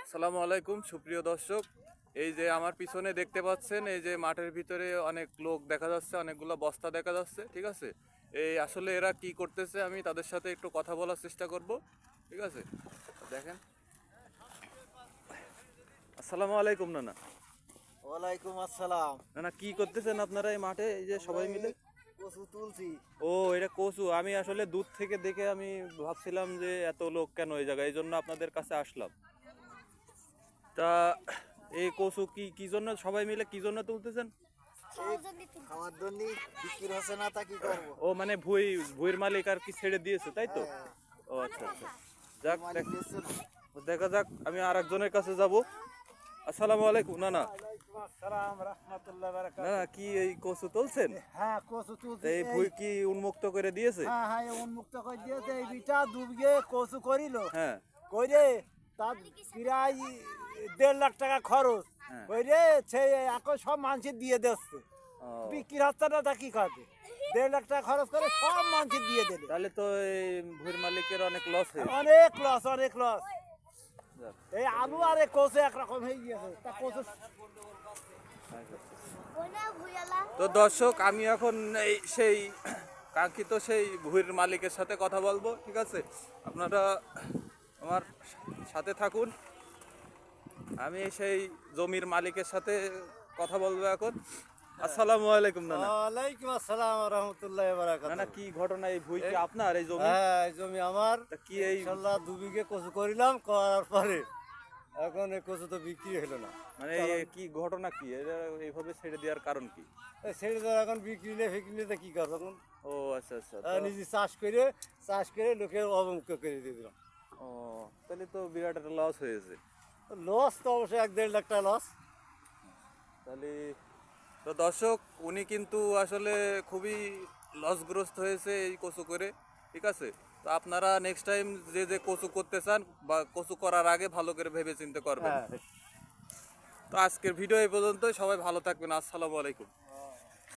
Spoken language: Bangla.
আসসালামু আলাইকুম সুপ্রিয় দর্শক, এই যে আমার পিছনে দেখতে পাচ্ছেন, এই যে মাঠের ভিতরে অনেক লোক দেখা যাচ্ছে, অনেকগুলো বস্তা দেখা যাচ্ছে। ঠিক আছে, এই আসলে এরা কি করতেছে আমি তাদের সাথে একটু কথা বলার চেষ্টা করব। ঠিক আছে, দেখেন। আসসালামু আলাইকুম নানা। ওয়ালাইকুম আসসালাম। নানা, কি করতেছেন আপনারা এই মাঠে, এই যে সবাই মিলে? কচু তুলছি। ও, এটা কচু। আমি আসলে দূর থেকে দেখে আমি ভাবছিলাম যে এত লোক কেন এই জায়গায়, এই জন্য আপনাদের কাছে আসলাম। তা এই কচু কি কি জন্য সবাই মিলে কি জন্য তুলতেছেন? আমার জন্য বিক্রি হচ্ছে না, তা কি করবো? ও মানে ভুঁইয়ের মালিক আর কি ছেড়ে দিয়েছে, তাই তো? হ্যাঁ, ও আচ্ছা আচ্ছা, যাক মালিক দিচ্ছে না। দেখা যাক। আমি আর একজনের কাছে যাব। আসসালামু আলাইকুম নানা। ওয়ালাইকুম আসসালাম রাহমাতুল্লাহি ওয়া বারাকাতুহু। নানা, কি এই কচু তুলছেন? হ্যাঁ, কচু তুলছি। এই ভুঁই কি উন্মুক্ত করে দিয়েছে? হ্যাঁ হ্যাঁ, উন্মুক্ত করে দিয়েছে। এই বিটা 2 বিঘে কচু করিল, হ্যাঁ কইরে তার প্রায় 1.5 লাখ টাকা খরচ। হ্যাঁ। কইরে সে এখন সব মানুষ দিয়ে দিচ্ছে, ও, বিক্রি হচ্ছে না, তা কি করবে? 1.5 লাখ টাকা খরচ করে সব মানুষ দিয়ে দিল। তাহলে তো এই ভুঁইয়ের মালিকের অনেক লস হয়েছে। অনেক লস, অনেক লস। যাক, এই আলু আর এই কচু একরকম হয়ে গিয়েছে। তা কচু তো দর্শক, আমি এখন এই সেই কাঙ্ক্ষিত সেই ভুঁইয়ের মালিকের সাথে কথা বলবো। ঠিক আছে, আপনারা আমার সাথে থাকুন। আমি সেই জমির মালিকের সাথে কথা বলবো এখন। আসসালামু আলাইকুম নানা। ওয়ালাইকুম আসসালাম রাহমাতুল্লাহি ওয়া বারাকাতুহু। নানা, কি ঘটনা? এই ভুঁই কি আপনার এই জমি? হ্যাঁ, এই জমি আমার। তা কি এই ইনশাআল্লাহ 2 বিঘে কচু করিলাম, করার পরে এখন এই কচু তো বিক্রি হলো না। মানে কি ঘটনা, কি এটা এইভাবে ছেড়ে দেওয়ার কারণ কি? এই ছেড়ে দেওয়া এখন বিক্রি নেই, ফিক্রি নেই, তা কি করব এখন? ও আচ্ছা আচ্ছা, নিজে চাষ করে লোকের অবমুক্ত করে দিয়ে দিলাম। ও তাহলে তো বিরাট একটা লস হয়েছে। লস তো অবশ্যই 1.5 লাখ টাকা লস। তাহলে তো দর্শক, উনি কিন্তু আসলে খুবই লসগ্রস্ত হয়েছে এই কচু করে। ঠিক আছে, তো আপনারা নেক্সট টাইম যে যে কচু করতে চান বা কচু করার আগে ভালো করে ভেবে চিন্তে করবেন। হ্যাঁ। তো আজকের ভিডিও এই পর্যন্তই। সবাই ভালো থাকবেন। আসসালামু আলাইকুম।